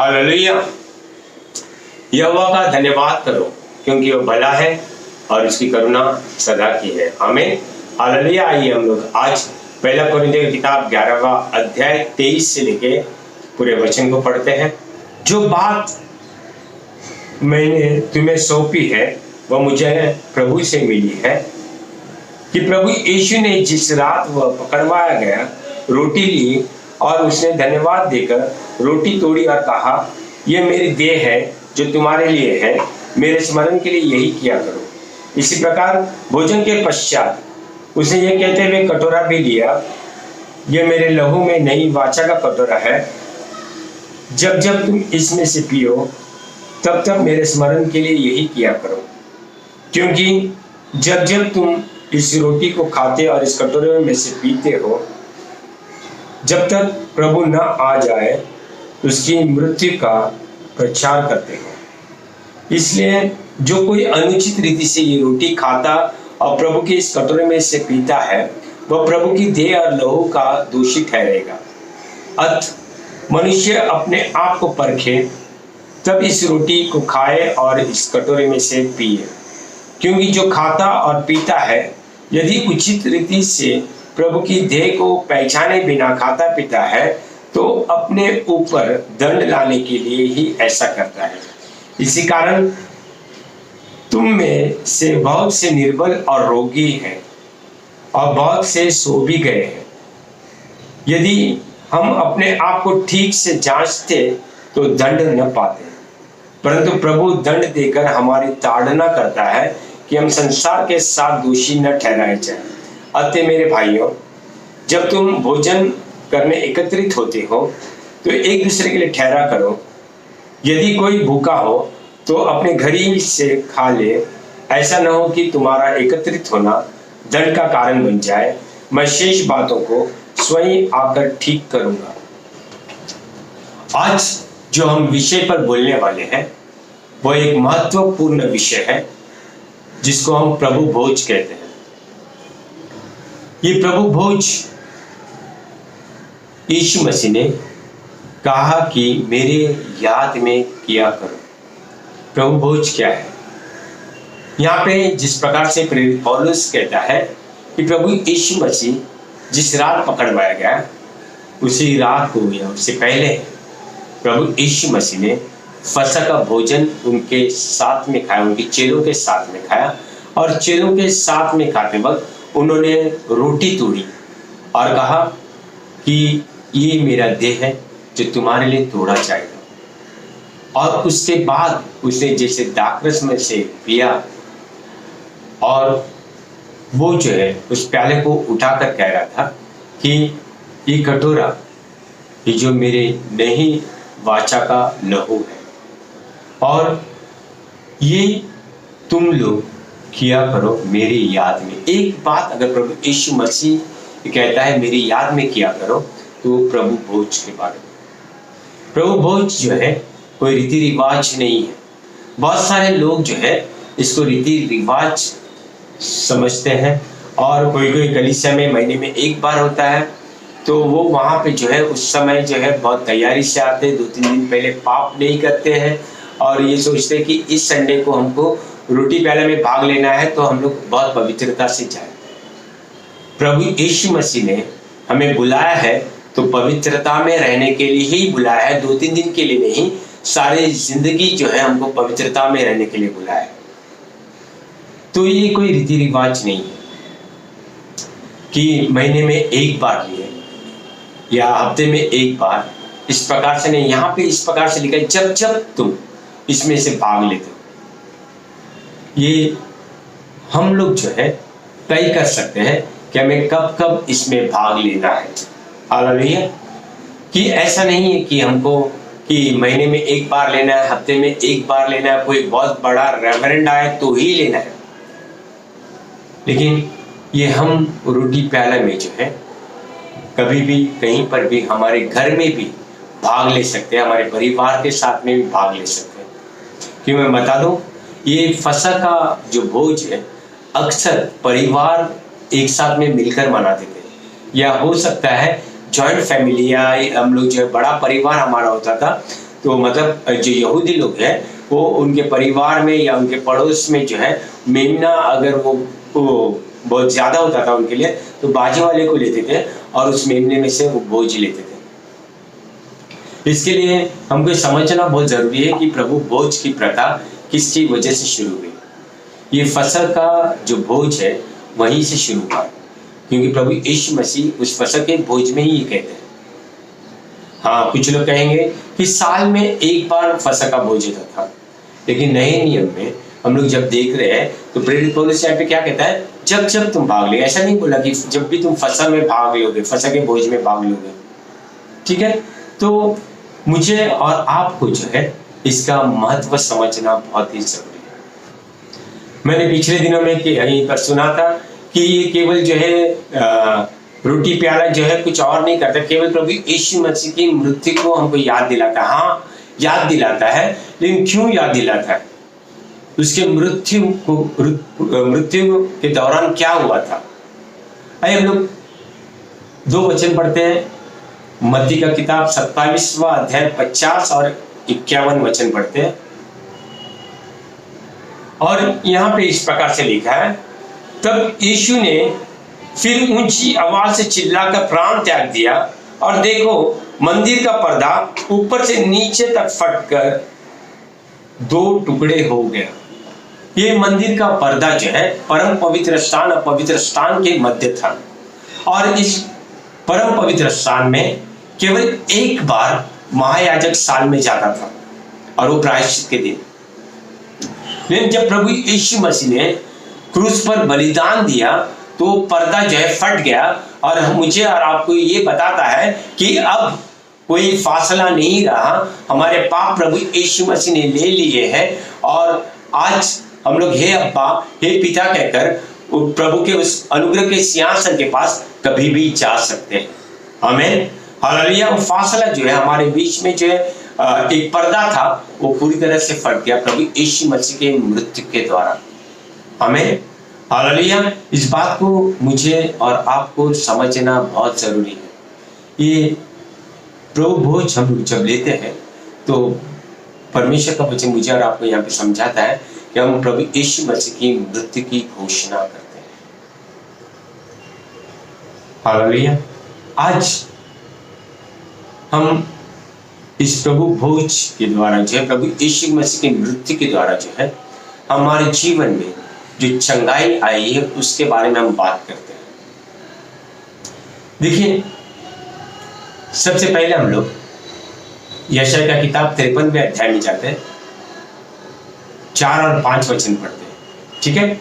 Hallelujah. यहोवा का धन्यवाद करो क्योंकि वह भला है और उसकी करुणा सदा की है। आमीन। हालेलुया। आइए हम लोग आज पहला कोरिन्थियों की किताब 11वां अध्याय 23 से लेके पूरे वचन को पढ़ते हैं। जो बात मैंने तुम्हें सौंपी है वह मुझे प्रभु से मिली है कि प्रभु यीशु ने जिस रात वह पकड़वाया गया रोटी ली और उसने धन्यवाद देकर रोटी तोड़ी और कहा, यह मेरी देह है जो तुम्हारे लिए है, मेरे स्मरण के लिए यही किया करो। इसी प्रकार भोजन के पश्चात उसने ये कहते हुए कटोरा भी लिया, यह मेरे लहू में नई वाचा का कटोरा है। जब जब तुम इसमें से पियो तब तब मेरे स्मरण के लिए यही किया करो। क्योंकि जब जब तुम इस रोटी को खाते और इस कटोरे में से पीते हो, जब तक प्रभु न आ जाए उसकी मृत्यु का प्रचार करते हो। इसलिए जो कोई अनुचित रीति से ये रोटी खाता और प्रभु के इस कटोरे में से पीता है वह प्रभु की देह और लहू का दोषी ठहरेगा। अत मनुष्य अपने आप को परखे तब इस रोटी को खाए और इस कटोरे में से पिए। क्योंकि जो खाता और पीता है यदि उचित रीति से प्रभु की देह को पहचाने बिना खाता पीता है तो अपने ऊपर दंड लाने के लिए ही ऐसा करता है। इसी कारण तुम में से बहुत से निर्बल और रोगी हैं और बहुत से सो भी गए हैं। यदि हम अपने आप को ठीक से जांचते तो दंड न पाते, परंतु प्रभु दंड देकर हमारी ताड़ना करता है कि हम संसार के साथ दोषी न ठहराए जाएं। अतः मेरे भाइयों, जब तुम भोजन करने एकत्रित होते हो तो एक दूसरे के लिए ठहरा करो। यदि कोई भूखा हो तो अपने घर ही से खा ले, ऐसा न हो कि तुम्हारा एकत्रित होना दंड का कारण बन जाए। मैं शेष बातों को स्वयं आकर ठीक करूंगा। आज जो हम विषय पर बोलने वाले हैं वह एक महत्वपूर्ण विषय है जिसको हम प्रभु भोज कहते हैं। ये प्रभु भोज यीशु मसीह ने कहा कि मेरे याद में किया करो। प्रभु भोज क्या है? यहाँ पे जिस प्रकार से प्रेरित पौलुस कहता है कि प्रभु यीशु मसीह जिस रात पकड़वाया गया उसी रात को या उससे पहले प्रभु यीशु मसीह ने फसह का भोजन उनके साथ में खाया, उनके चेलों के साथ में खाया। और चेलों के साथ में खाते वक्त उन्होंने रोटी तोड़ी और कहा कि ये मेरा देह है जो तुम्हारे लिए तोड़ा जाएगा। और उसके बाद उसने जैसे दाखरस में से पिया और वो जो है उस प्याले को उठाकर कह रहा था कि ये कटोरा ये जो मेरे नई वाचा का लहू है और ये तुम लोग किया करो मेरी याद में। एक बात अगर प्रभु यीशु मसीह कहता है मेरी याद में किया करो तो प्रभु भोज के बारे में। प्रभु भोज जो है कोई रीति रिवाज नहीं है। बहुत सारे लोग जो है इसको रीति रिवाज समझते हैं और कोई कोई कलीसिया में महीने में एक बार होता है तो वो वहाँ पे जो है उस समय जो है बहुत तैयारी से आते हैं, 2-3 दिन पहले पाप नहीं करते हैं और ये सोचते हैं कि इस संडे को हमको रोटी प्याले में भाग लेना है तो हम लोग बहुत पवित्रता से जाए। प्रभु यीशु मसीह ने हमें बुलाया है तो पवित्रता में रहने के लिए ही बुलाया है, 2-3 दिन के लिए नहीं, सारी जिंदगी जो है हमको पवित्रता में रहने के लिए बुलाया है। तो ये कोई रीति रिवाज नहीं है कि महीने में एक बार लिए या हफ्ते में एक बार, इस प्रकार से नहीं। यहाँ पे इस प्रकार से लिखा है जब जब तुम इसमें से भाग लेते हो। ये हम लोग जो है तय कर सकते हैं कि हमें कब कब इसमें भाग लेना है। हालेलुया। कि ऐसा नहीं है कि हमको कि महीने में एक बार लेना है, हफ्ते में एक बार लेना है, कोई बहुत बड़ा रेवरेंड आए तो ही लेना है। लेकिन ये हम रोटी प्याला में जो है कभी भी कहीं पर भी हमारे घर में भी भाग ले सकते हैं, हमारे परिवार के साथ में भी भाग ले सकते हैं। कि मैं बता दूं ये फसह का जो भोज है अक्सर परिवार एक साथ में मिलकर मनाते थे, या हो सकता है जॉइंट फैमिली या हम लोग जो है बड़ा परिवार हमारा होता था तो मतलब जो यहूदी लोग हैं वो उनके परिवार में या उनके पड़ोस में जो है मेमना अगर वो बहुत ज़्यादा होता था उनके लिए, तो बाजे वाले को लेते थे और उस मेमने में से वो भोज लेते थे। इसके लिए हमको समझना बहुत ज़रूरी है कि प्रभु भोज की प्रथा किसकी वजह से शुरू हुई। ये फसह का जो भोज है वहीं से शुरू हुआ, क्योंकि प्रभु यीशु मसीह उस फसह के भोज में ही ये कहते हैं। हाँ, कुछ लोग कहेंगे कि साल में एक बार फसह का भोज होता था, लेकिन नए नियम में हम लोग जब देख रहे हैं तो प्रेरित पौलुस यहाँ पे क्या कहता है, जब जब तुम भाग ले। ऐसा नहीं बोला कि जब भी तुम फसह में भाग लोगे, फसह के भोज में भाग लोगे। ठीक है, तो मुझे और आपको जो है इसका महत्व समझना बहुत ही जरूरी है। मैंने पिछले दिनों में यहीं पर सुना था कि ये केवल जो है रोटी प्याला जो है कुछ और नहीं करता, केवल प्रभु यीशु मसीह की मृत्यु को हमको याद दिलाता है। हाँ, याद दिलाता है, लेकिन क्यों याद दिलाता है? उसके मृत्यु के दौरान क्या हुआ था। आइए हम लोग 2 वचन पढ़ते हैं। मत्ती का किताब 27वां अध्याय 50 और 51 वचन पढ़ते हैं। और यहाँ पे इस प्रकार से लिखा है, तब यीशु ने फिर ऊंची आवाज से चिल्लाकर प्राण त्याग दिया, और देखो मंदिर का पर्दा ऊपर से नीचे तक फटकर 2 टुकड़े हो गया। ये मंदिर का पर्दा जो है परम पवित्र स्थान और पवित्र स्थान के मध्य था, और इस परम पवित्र स्थान में केवल एक बार महायाजक साल में जाता था, और वो प्रायश्चित के दिन। लेकिन जब प्रभु यीशु मसीह ने क्रूस पर बलिदान दिया तो पर्दा जो है फट गया, और मुझे और आपको ये बताता है कि अब कोई फासला नहीं रहा। हमारे पाप प्रभु यीशु मसीह ने ले लिए हैं, और आज हम लोग हे अब्बा, हे पिता कहकर प्रभु के उस अनुग्रह के सिंहासन के पास कभी भी जा सकते हैं। आमीन, हालेलुया। वो फासला जो है हमारे बीच में जो है एक पर्दा था, वो पूरी तरह से फट गया प्रभु यीशु मसीह के मृत्यु के द्वारा। आमीन, हालेलुया। इस बात को मुझे और आपको समझना बहुत जरूरी है। ये प्रभु भोज हम लोग जब लेते हैं तो परमेश्वर का वचन मुझे और आपको यहाँ पे समझाता है कि हम प्रभु यीशु मसीह की मृत्यु की घोषणा करते हैं। हालेलुया। आज हम इस प्रभु भोज के द्वारा जो है, प्रभु यीशु मसीह की मृत्यु के द्वारा जो है हमारे जीवन में जो चंगाई आई है उसके बारे में हम बात करते हैं। देखिए, सबसे पहले हम लोग यशायाह का किताब 53वें अध्याय में जाते हैं, 4 और 5 वचन पढ़ते हैं। ठीक है,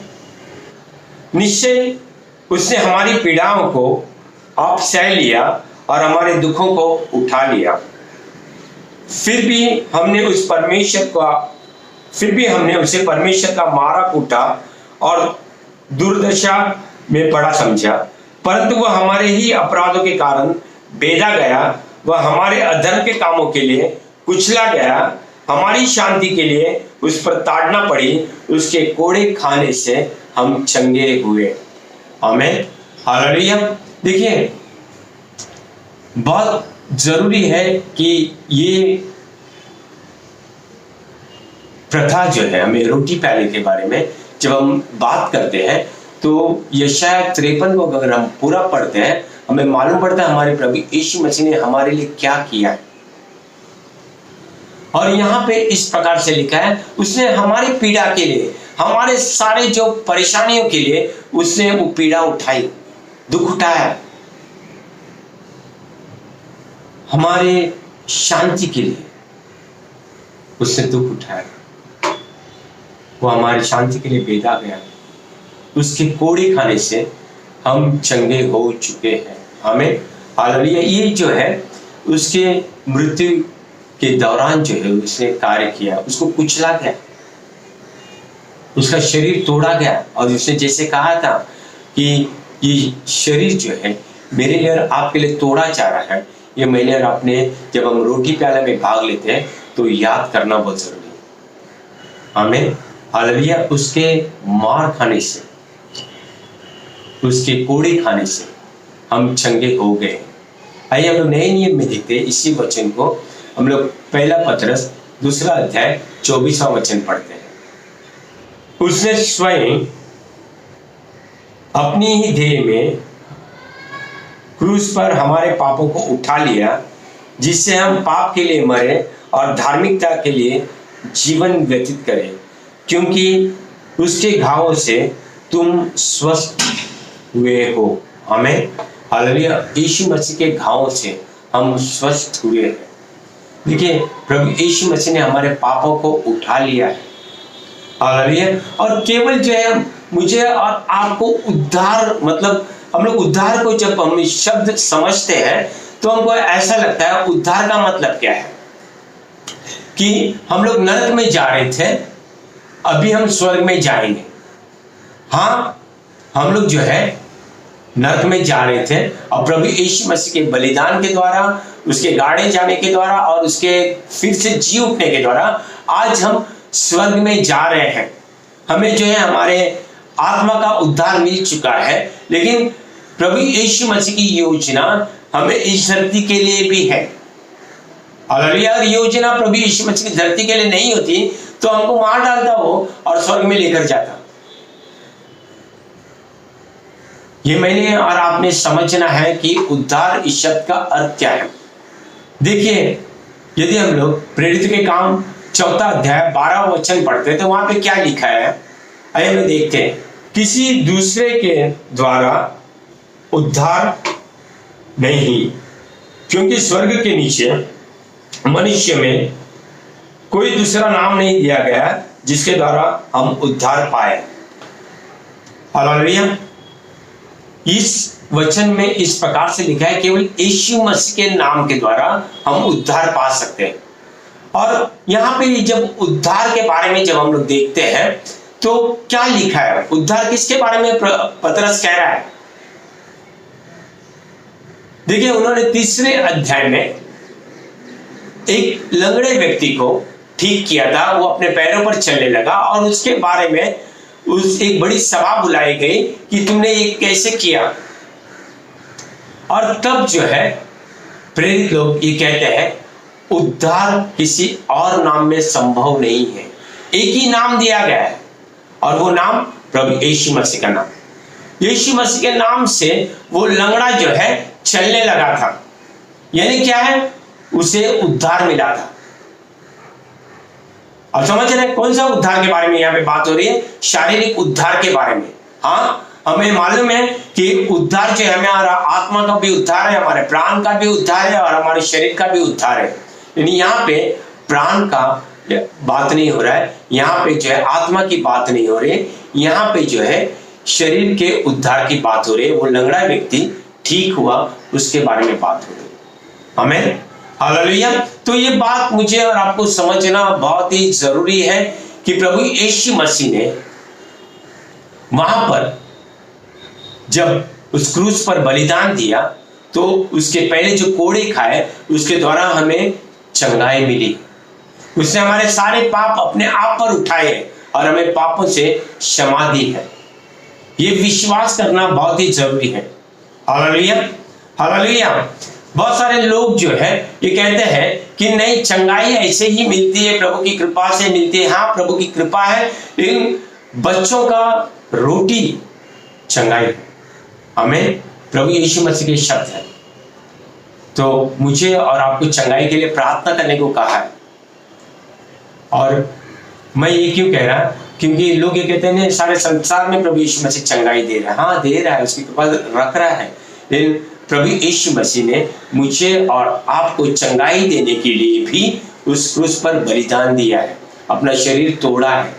निश्चय उसने हमारी पीड़ाओं को आप सह लिया और हमारे दुखों को उठा लिया, फिर भी हमने उसे परमेश्वर का मारा कूटा और दुर्दशा में पड़ा समझा, परंतु वह हमारे ही अपराधों के कारण बेधा गया, वह हमारे अधर्म के कामों के लिए कुचला गया, हमारी शांति के लिए उस पर ताड़ना पड़ी, उसके कोड़े खाने से हम चंगे हुए। आमीन, हालेलुया। देखिए, बहुत जरूरी है कि ये प्रथा जो है, हमें रोटी प्याले के बारे में जब हम बात करते हैं तो यशायाह 53 को अगर हम पूरा पढ़ते हैं, हमें मालूम पड़ता है हमारे प्रभु यीशु मसीह ने हमारे लिए क्या किया है। और यहाँ पे इस प्रकार से लिखा है, उसने हमारी पीड़ा के लिए, हमारे सारे जो परेशानियों के लिए उसने वो पीड़ा उठाई, दुख उठाया, हमारे शांति के लिए उसने दुख उठाया, वो हमारी शांति के लिए बेधा गया, उसके कोड़े खाने से हम चंगे हो चुके हैं। हमें हालेलुया। ये जो है उसके मृत्यु के दौरान जो है उसने कार्य किया, उसको कुचला गया, उसका शरीर तोड़ा गया, और उसने जैसे कहा था कि ये शरीर जो है मेरे लिए और आपके लिए तोड़ा जा रहा है, ये मैंने और आपने जब हम रोटी प्याला में भाग लेते हैं तो याद करना बहुत जरूरी है। आमीन, हालेलुया। उसके मार खाने से, उसके कोड़े खाने से हम चंगे हो गए। आइए हम लोग नए नियम में देखते हैं इसी वचन को। हम लोग पहला पतरस 2 अध्याय 24वां वचन पढ़ते हैं। उसने स्वयं अपनी ही देह में क्रूस पर हमारे पापों को उठा लिया, जिससे हम पाप के लिए मरे और धार्मिकता के लिए जीवन व्यतीत करें, क्योंकि उसके घावों से तुम स्वस्थ हुए हो। हमें हालेलुया, यीशु मसीह के घावों से हम स्वस्थ हुए हैं। देखिए, प्रभु यीशु मसीह ने हमारे पापों को उठा लिया है। हालेलुया। और केवल जो है मुझे और आपको उद्धार, मतलब हम लोग उद्धार को जब हम शब्द समझते हैं तो हमको ऐसा लगता है उद्धार का मतलब क्या है कि हम लोग नरक में जा रहे थे, अभी हम स्वर्ग में जाएंगे। हाँ, हम लोग जो है नरक में जा रहे थे और प्रभु यीशु मसीह के बलिदान के द्वारा, उसके गाड़े जाने के द्वारा और उसके फिर से जी उठने के द्वारा आज हम स्वर्ग में जा रहे हैं। हमें जो है हमारे आत्मा का उद्धार मिल चुका है, लेकिन प्रभु यीशु मसीह की योजना हमें इस धरती के लिए भी है। हालेलुया। और योजना प्रभु यीशु मसीह की धरती के लिए नहीं होती तो हमको मार डालता वो और स्वर्ग में लेकर जाता। ये मैंने और आपने समझना है कि उद्धार इस शब्द का अर्थ क्या है। देखिए, यदि हम लोग प्रेरित के काम 4 अध्याय 12 वचन पढ़ते हैं तो वहां पे क्या लिखा है, आइए हम देखते हैं। किसी दूसरे के द्वारा उद्धार नहीं, क्योंकि स्वर्ग के नीचे मनुष्य में कोई दूसरा नाम नहीं दिया गया जिसके द्वारा हम उद्धार पाए। हालेलुया। इस वचन में इस प्रकार से लिखा है, केवल यीशु मसीह के नाम के द्वारा हम उद्धार पा सकते हैं। और यहाँ पे जब उद्धार के बारे में जब हम लोग देखते हैं तो क्या लिखा है, उद्धार किसके बारे में पतरस कह रहा है। देखिए, उन्होंने 3 अध्याय में एक लंगड़े व्यक्ति को ठीक किया था, वो अपने पैरों पर चलने लगा और उसके बारे में एक बड़ी सभा बुलाई गई कि तुमने ये कैसे किया। और तब जो है प्रेरित लोग ये कहते हैं उद्धार किसी और नाम में संभव नहीं है, एक ही नाम दिया गया है और वो नाम प्रभु यीशु मसीह का नाम। यीशु मसीह के नाम से वो लंगड़ा जो है चलने लगा था, यानी क्या है, उसे उद्धार मिला था। अब समझ रहे कौन सा उद्धार के बारे में यहाँ पे बात हो रही है, शारीरिक उद्धार के बारे में। हाँ, हमें मालूम है कि उद्धार जो है हमारा आत्मा का भी उद्धार है, हमारे प्राण का भी उद्धार है और हमारे शरीर का भी उद्धार है। यानी यहाँ पे प्राण का बात नहीं हो रहा है, यहाँ पे जो है आत्मा की बात नहीं हो रही है, यहाँ पे जो है शरीर के उद्धार की बात हो रही है। वो लंगड़ा व्यक्ति ठीक हुआ, उसके बारे में बात हो रही है। आमीन, हालेलुया। तो ये बात मुझे और आपको समझना बहुत ही जरूरी है कि प्रभु यीशु मसीह ने वहां पर जब उस क्रूस पर बलिदान दिया तो उसके पहले जो कोड़े खाए उसके द्वारा हमें चंगाई मिली। उसने हमारे सारे पाप अपने आप पर उठाए और हमें पापों से क्षमा दी है। ये विश्वास करना बहुत ही जरूरी है। Hallelujah, hallelujah. बहुत सारे लोग जो है ये कहते हैं कि नहीं, चंगाई ऐसे ही मिलती है, प्रभु की कृपा से मिलती है। हाँ, प्रभु की कृपा है, लेकिन बच्चों का रोटी चंगाई है। हमें प्रभु यीशु मसीह के शब्द है, तो मुझे और आपको चंगाई के लिए प्रार्थना करने को कहा है। और मैं ये क्यों कह रहा, क्योंकि लोग ये कहते हैं सारे संसार में प्रभु यीशु मसीह चंगाई दे रहा है। हाँ, दे रहा है, उसकी कृपा रख रहा है, लेकिन प्रभु यीशु मसीह ने मुझे और आपको चंगाई देने के लिए भी उस क्रूस पर बलिदान दिया है, अपना शरीर तोड़ा है।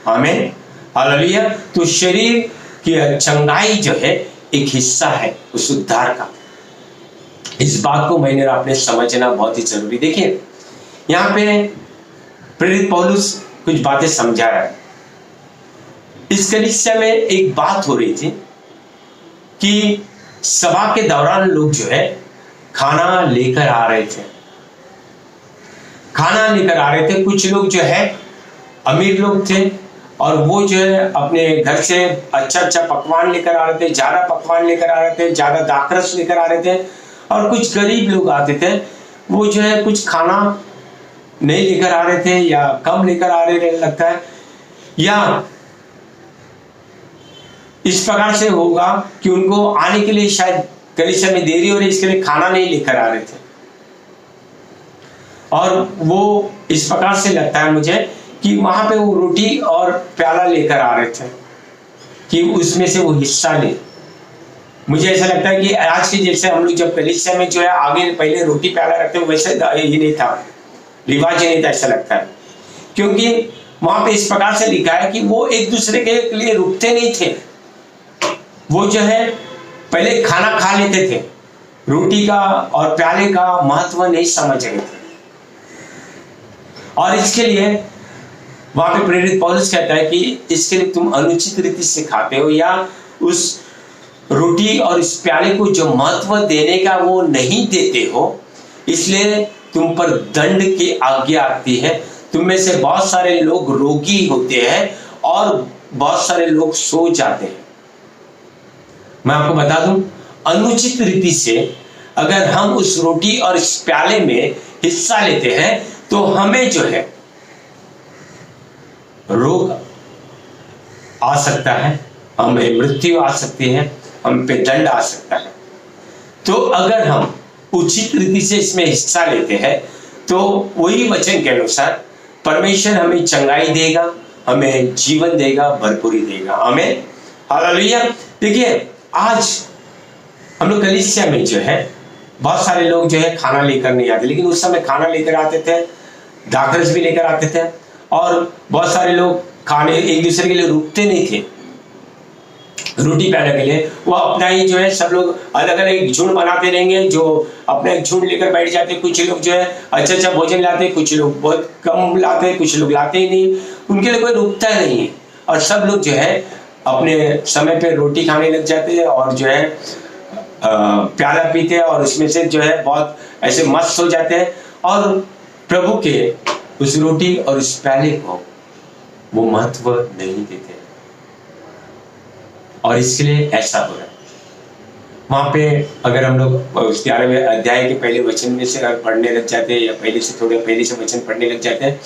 आमीन, हालेलुया। तो शरीर की चंगाई जो है एक हिस्सा है उस उद्धार का। इस बात को मैंने आपने समझना बहुत ही जरूरी। देखिए, यहाँ पे प्रेरित पौलुस कुछ बातें समझा रहा है। इस कलीसिया में एक बात हो रही थी कि सभा के दौरान लोग जो है खाना लेकर आ रहे थे, खाना लेकर आ रहे थे। कुछ लोग जो है अमीर लोग थे और वो जो है अपने घर से अच्छा अच्छा पकवान लेकर आ रहे थे, ज्यादा पकवान लेकर आ रहे थे, ज्यादा दाखरस लेकर आ रहे थे। और कुछ गरीब लोग आते थे, वो जो है कुछ खाना नहीं लेकर आ रहे थे या कम लेकर आ रहे लगता है, या इस प्रकार से होगा कि उनको आने के लिए शायद कलीसिया में देरी हो रही, इसके लिए खाना नहीं लेकर आ रहे थे। और वो इस प्रकार से लगता है मुझे कि वहां पे वो रोटी और प्याला लेकर आ रहे थे कि उसमें से वो हिस्सा ले। मुझे ऐसा लगता है कि आज के जैसे हम लोग जब कलीसिया में जो है आगे पहले रोटी प्याला रखते हैं, वैसे ये नहीं था, रिवाज नहीं था, ऐसा लगता है। क्योंकि वहां पे इस प्रकार से लिखा है कि वो एक दूसरे के लिए रुकते नहीं थे, वो जो है पहले खाना खा लेते थे, रोटी का और प्याले का महत्व नहीं समझ रहे थे। और इसके लिए वहां पे प्रेरित पौलुस कहता है कि इसके लिए तुम अनुचित रीति से खाते हो, या उस रोटी और इस प्याले को जो महत्व देने का वो नहीं देते हो, इसलिए तुम पर दंड की आज्ञा आती है। तुम में से बहुत सारे लोग रोगी होते हैं और बहुत सारे लोग सो जाते हैं। मैं आपको बता दूं, अनुचित रीति से अगर हम उस रोटी और इस प्याले में हिस्सा लेते हैं तो हमें जो है रोग आ सकता है, हमें मृत्यु आ सकती है, हम पे दंड आ सकता है। तो अगर हम उचित रीति से इसमें हिस्सा लेते हैं तो वही वचन के अनुसार परमेश्वर हमें चंगाई देगा, हमें जीवन देगा, भरपूरी देगा। आमीन, हालेलुया। देखिए आज हम लोग कलीसिया में जो है बहुत सारे लोग जो है खाना लेकर नहीं आते, लेकिन उस समय खाना लेकर आते थे, दाखरस भी लेकर आते थे, और बहुत सारे लोग खाने एक दूसरे के लिए रुकते नहीं थे रोटी प्याले के लिए। वो अपना ही जो है सब लोग अलग अलग झुंड बनाते रहेंगे, जो अपना एक झुंड लेकर बैठ जाते। कुछ लोग जो है अच्छा अच्छा भोजन लाते, कुछ लोग बहुत कम लाते, कुछ लोग लाते ही नहीं, उनके लिए कोई रुकता नहीं है। और सब लोग जो है अपने समय पे रोटी खाने लग जाते हैं और जो है प्याला पीते हैं और उसमें से जो है बहुत ऐसे मस्त हो जाते हैं और प्रभु के उस रोटी और उस प्याले को वो महत्व नहीं देते और इसके लिए ऐसा हो रहा है। वहां पे अगर हम लोग 11वें अध्याय के पहले वचन में से पढ़ने लग जाते हैं या पहले से थोड़े पहले से वचन पढ़ने लग जाते हैं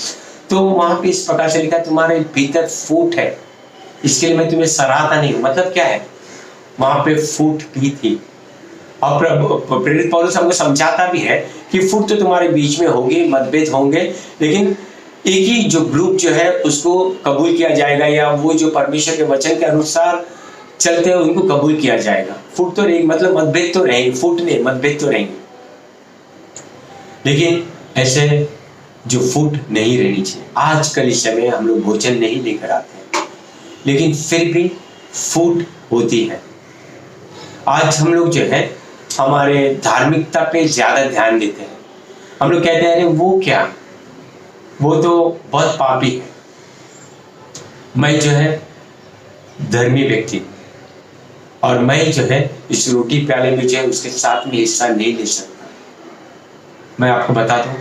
तो वहां पे इस प्रकार से लिखा है तुम्हारे भीतर फूट है, इसके लिए मैं तुम्हें सराहता नहीं हूं। मतलब क्या है, वहां पे फूट भी थी और प्रेरित पौलुस हमको समझाता भी है कि फूट तो तुम्हारे बीच में होगी, मतभेद होंगे, लेकिन एक ही जो ग्रुप जो है उसको कबूल किया जाएगा या वो जो परमेश्वर के वचन के अनुसार चलते हैं उनको कबूल किया जाएगा। फूट तो रहेगी, मतलब मतभेद तो रहेंगे, फूट नहीं मतभेद तो रहेंगे, लेकिन ऐसे जो फूट नहीं रहनी चाहिए। आज कलीसिया में हम लोग भोजन नहीं लेकर आते हैं लेकिन फिर भी फूट होती है। आज हम लोग जो है हमारे धार्मिकता पे ज्यादा ध्यान देते हैं। हम लोग कहते हैं अरे वो क्या, वो तो बहुत पापी है, मैं जो है धर्मी व्यक्ति और मैं जो है इस रोटी प्याले में जो है उसके साथ में हिस्सा नहीं ले सकता। मैं आपको बता दूं,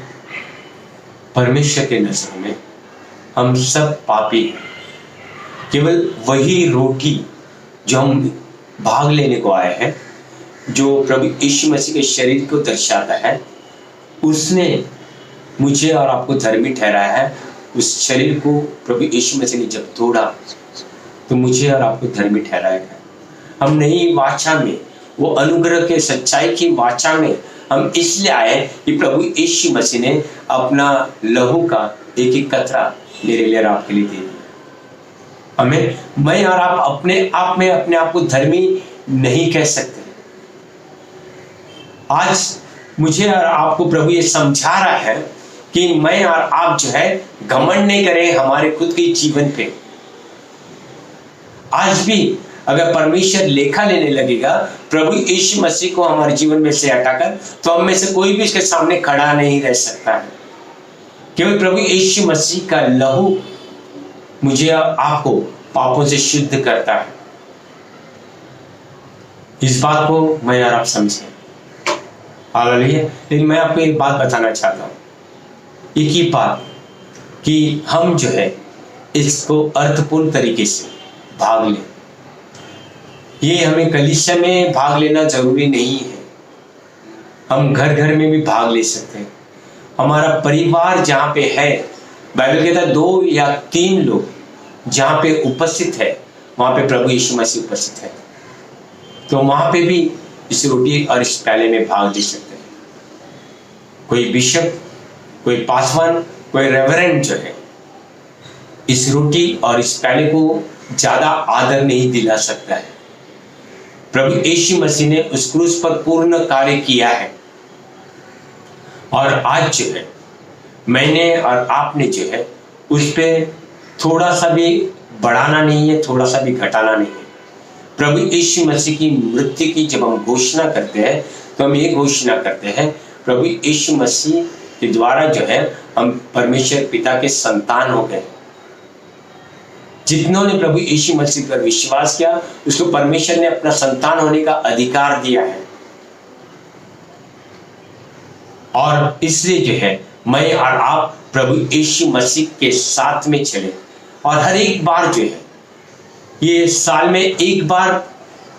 परमेश्वर के नजर में हम सब पापी हैं। केवल वही रोटी जो हम भाग लेने को आए हैं, जो प्रभु यीशु मसीह के शरीर को दर्शाता है, उसने मुझे और आपको धर्मी ठहराया है। उस शरीर को प्रभु यीशु मसीह ने जब तोड़ा तो मुझे और आपको धर्मी ठहराया है। हम नई वाचा में, वो अनुग्रह के सच्चाई की वाचा में हम इसलिए आए कि प्रभु यीशु मसीह ने अपना लहू का एक एक कतरा मेरे लिए और आपके लिए दे दिया। हमें, मैं और आप अपने आप में अपने आप को धर्मी नहीं कह सकते। आज मुझे और आपको प्रभु ये समझा रहा है कि मैं और आप जो है घमंड नहीं करें हमारे खुद के जीवन पे। आज भी अगर परमेश्वर लेखा लेने लगेगा प्रभु यीशु मसीह को हमारे जीवन में से हटाकर, तो हम में से कोई भी इसके सामने खड़ा नहीं रह सकता है। केवल प्रभु यीशु मसीह का लहू मुझे और आपको पापों से शुद्ध करता है। इस बात को मैं और आप समझें। हालेलुया। लेकिन मैं आपको एक बात बताना चाहता हूं, एक ही बात, कि हम जो है इसको अर्थपूर्ण तरीके से भाग लें। ये हमें कलीसिया में भाग लेना जरूरी नहीं है, हम घर घर में भी भाग ले सकते हैं। हमारा परिवार जहाँ पे है, बाइबल कहता है 2 या 3 लोग जहाँ पे उपस्थित है वहाँ पे प्रभु यीशु मसीह उपस्थित है। तो वहाँ पे भी इस रोटी और इस प्याले में भाग ले सकते हैं। कोई बिशप, कोई पासवान, कोई रेवरेंड जो है इस रोटी और इस प्याले को ज्यादा आदर नहीं दिला सकता है। प्रभु यीशु मसीह ने उस क्रूस पर पूर्ण कार्य किया है और आज जो है मैंने और आपने जो है उस पर थोड़ा सा भी बढ़ाना नहीं है, थोड़ा सा भी घटाना नहीं है। प्रभु यीशु मसीह की मृत्यु की जब हम घोषणा करते हैं तो हम ये घोषणा करते हैं प्रभु यीशु मसीह के द्वारा जो है हम परमेश्वर पिता के संतान हो गए। जितनों ने प्रभु यीशु मसीह पर विश्वास किया उसको परमेश्वर ने अपना संतान होने का अधिकार दिया है। और इसलिए जो है मैं और आप प्रभु यीशु मसीह के साथ में चले और हर एक बार जो है ये साल में एक बार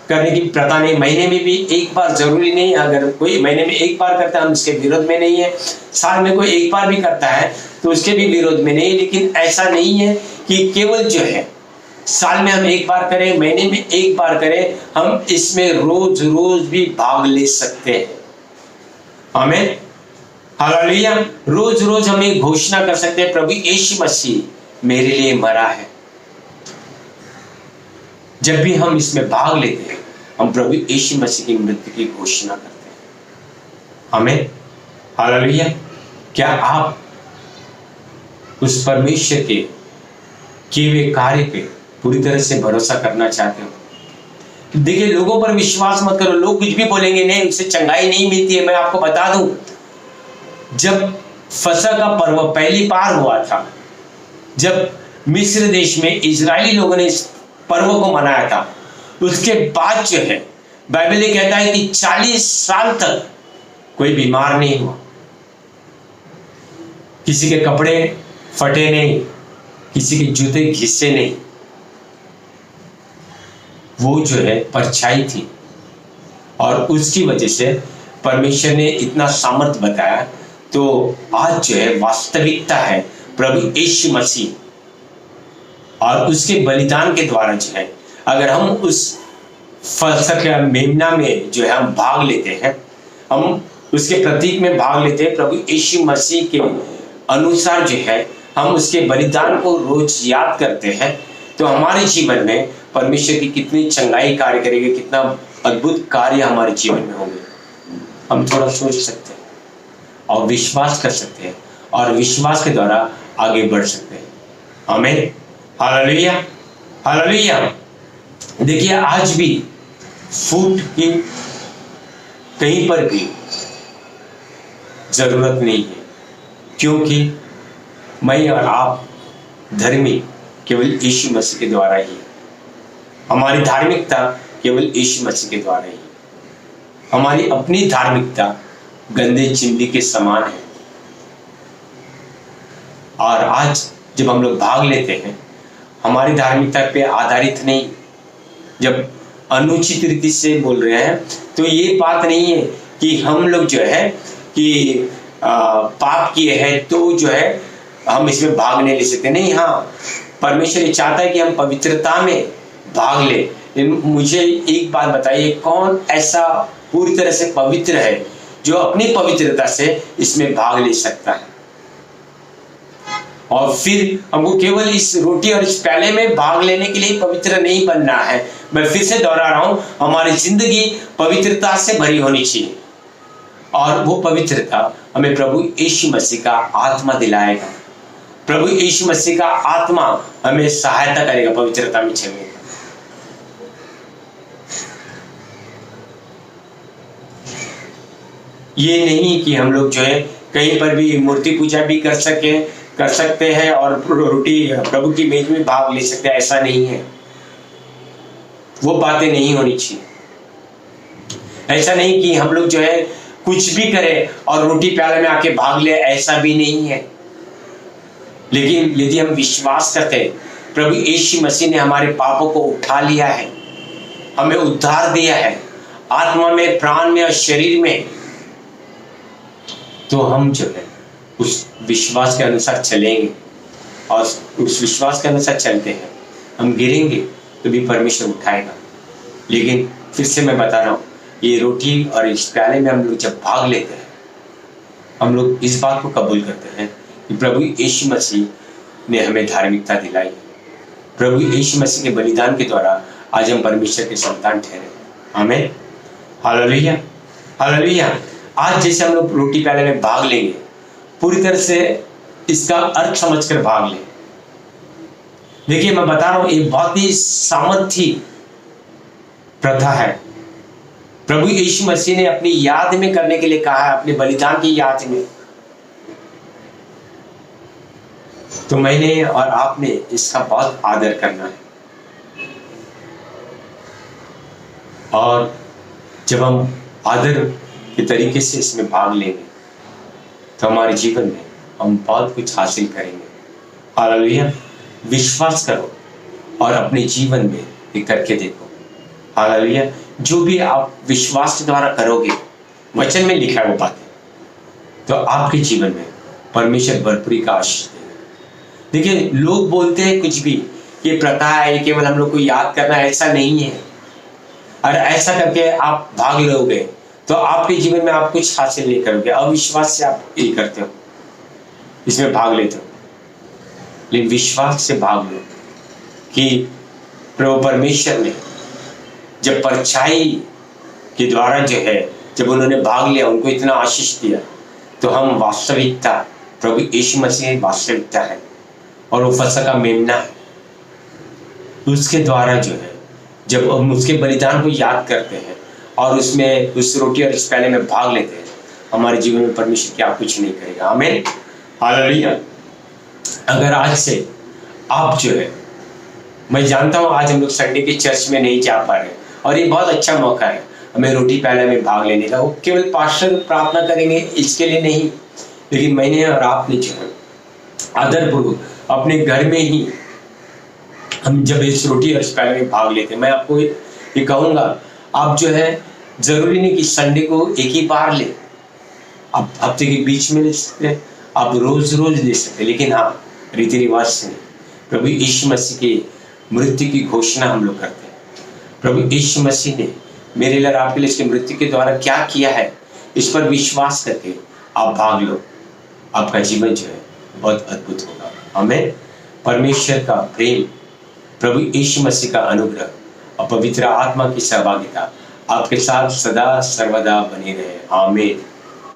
करने की प्रथा नहीं, महीने में भी एक बार जरूरी नहीं। अगर कोई महीने में एक बार करता है हम उसके विरोध में नहीं है, साल में कोई एक बार भी करता है तो उसके भी विरोध में नहीं। लेकिन ऐसा नहीं है कि केवल जो है साल में हम एक बार करें, महीने में एक बार करें, हम इसमें रोज रोज भी भाग ले सकते हैं। आमीन, हालेलुया। रोज रोज हम एक घोषणा कर सकते हैं प्रभु यीशु मसीह मेरे लिए मरा है। जब भी हम इसमें भाग लेते हैं हम प्रभु यीशु मसीह की मृत्यु की घोषणा करते हैं। आमीन, हालेलुया। क्या आप उस परमेश्वर के किए हुए कार्य पे पूरी तरह से भरोसा करना चाहते हो? देखिए, लोगों पर विश्वास मत करो। लोग कुछ भी बोलेंगे, नहीं उससे चंगाई नहीं मिलती है। मैं आपको बता दूं, जब फसह का पर्व पहली बार हुआ था, जब मिस्र देश में इजरायली लोगों ने इस पर्व को मनाया था, उसके बाद जो है बाइबल ये कहता है कि 40 साल तक कोई बीमार नहीं हुआ, किसी के कपड़े फटे नहीं, किसी के जूते घिसे नहीं। वो जो है परछाई थी और उसकी वजह से परमेश्वर ने इतना सामर्थ बताया। तो आज जो है वास्तविकता है प्रभु यीशु मसीह और उसके बलिदान के द्वारा जो है अगर हम उस फसह के मेमना में जो है हम भाग लेते हैं, हम उसके प्रतीक में भाग लेते हैं, प्रभु यीशु मसीह के अनुसार जो है हम उसके बलिदान को रोज याद करते हैं, तो हमारे जीवन में परमेश्वर की कितनी चंगाई कार्य करेगी, कितना अद्भुत कार्य हमारे जीवन में होंगे। हम थोड़ा सोच सकते हैं और विश्वास कर सकते हैं और विश्वास के द्वारा आगे बढ़ सकते हैं। आमीन, हालेलुया, हालेलुया। देखिए, आज भी फूट की कहीं पर भी जरूरत नहीं है, क्योंकि मैं और आप धर्मी केवल यीशु मसीह के द्वारा ही। हमारी धार्मिकता केवल यीशु मसीह के द्वारा ही। हमारी अपनी धार्मिकता गंदे चिंदी के समान है। और आज जब हम लोग भाग लेते हैं हमारी धार्मिकता पे आधारित नहीं। जब अनुचित रीति से बोल रहे हैं तो ये बात नहीं है कि हम लोग जो है कि पाप किए हैं तो जो है हम इसमें भाग नहीं ले सकते। नहीं, हाँ, परमेश्वर ये चाहता है कि हम पवित्रता में भाग ले। मुझे एक बात बताइए, कौन ऐसा पूरी तरह से पवित्र है जो अपनी पवित्रता से इसमें भाग ले सकता है? और फिर हमको केवल इस रोटी और इस प्याले में भाग लेने के लिए पवित्र नहीं बनना है। मैं फिर से दोहरा रहा हूं, हमारी जिंदगी पवित्रता से भरी होनी चाहिए और वो पवित्रता हमें प्रभु यीशु मसीह का आत्मा दिलाएगा। प्रभु यीशु मसीह का आत्मा हमें सहायता करेगा पवित्रता में चलने का। ये नहीं कि हम लोग जो है कहीं पर भी मूर्ति पूजा भी कर सकते हैं और रोटी प्रभु की मेज में भाग ले सकते हैं, ऐसा नहीं है। वो बातें नहीं होनी चाहिए। ऐसा नहीं कि हम लोग जो है कुछ भी करें और रोटी प्याले में आके भाग ले, ऐसा भी नहीं है। लेकिन यदि हम विश्वास करते हैं प्रभु यीशु मसीह ने हमारे पापों को उठा लिया है, हमें उद्धार दिया है आत्मा में, प्राण में और शरीर में, तो हम जो है उस विश्वास के अनुसार चलेंगे और उस विश्वास के अनुसार चलते हैं, हम गिरेंगे तो भी परमेश्वर उठाएगा। लेकिन फिर से मैं बता रहा हूँ, ये रोटी और इस प्याले में हम लोग जब भाग लेते हैं, हम लोग इस बात को कबूल करते हैं कि प्रभु यीशु मसीह ने हमें धार्मिकता दिलाई। प्रभु यीशु मसीह के बलिदान के द्वारा आज हम परमेश्वर के संतान ठहरे। आमीन, हालेलुया, हालेलुया। आज जैसे हम लोग रोटी प्याले में भाग लेंगे, पूरी तरह से इसका अर्थ समझकर भाग लें। देखिए, मैं बता रहा हूं, ये बहुत ही सामर्थी प्रथा है। प्रभु यीशु मसीह ने अपनी याद में करने के लिए कहा है, अपने बलिदान की याद में। तो मैंने और आपने इसका बहुत आदर करना है। और जब हम आदर के तरीके से इसमें भाग लेंगे तो हमारे जीवन में हम बहुत कुछ हासिल करेंगे। हालेलुया। विश्वास करो और अपने जीवन में ये करके देखो। हालेलुया। जो भी आप विश्वास के द्वारा करोगे, वचन में लिखा है वो बातें, तो आपके जीवन में परमेश्वर भरपूरी का आशीष देगा। देखिए, लोग बोलते हैं कुछ भी, ये प्रथा है, केवल हम लोग को याद करना, ऐसा नहीं है। और ऐसा करके आप भाग लोगे तो आपके जीवन में आप कुछ हासिल नहीं करोगे। अविश्वास से आप ये करते हो, इसमें भाग लेते हो। लेकिन विश्वास से भाग लो कि प्रभु परमेश्वर ने जब परछाई के द्वारा जो है, जब उन्होंने भाग लिया, उनको इतना आशीष दिया, तो हम वास्तविकता, प्रभु यीशु मसीह वास्तविकता है और वो फसह का मेमना है। उसके द्वारा जो है, जब हम उसके बलिदान को याद करते हैं और उसमें उस रोटी और इस प्याले में भाग लेते हैं, हमारे जीवन में परमेश्वर क्या कुछ नहीं करेगा। आमीन, हालेलुया। अगर आज से आप जो है, मैं जानता हूं आज हम लोग संडे के चर्च में नहीं जा पा रहे और ये बहुत अच्छा मौका है हमें रोटी प्याले में भाग लेने का। वो केवल पास्टर प्रार्थना करेंगे इसके लिए नहीं, लेकिन मैंने और आपने जो है आदरपूर्वक अपने घर में ही हम जब इस रोटी और इस प्याले में भाग लेते हैं, मैं आपको ये कहूँगा, आप जो है जरूरी नहीं कि संडे को एक ही बार ले, आप हफ्ते के बीच में ले सकते हैं, आप रोज रोज ले सकते हैं, लेकिन हाँ, रीति रिवाज से नहीं। प्रभु यीशु मसीह की मृत्यु की घोषणा हम लोग करते हैं। प्रभु यीशु मसीह ने मेरे लिए और आपके लिए इसकी मृत्यु के द्वारा क्या किया है, इस पर विश्वास करके आप भाग लो, आपका जीवन जो है बहुत अद्भुत होगा। हमें परमेश्वर का प्रेम, प्रभु यीशु मसीह का अनुग्रह और पवित्र आत्मा की सहभागिता आपके साथ सदा सर्वदा बनी रहे। आमीन।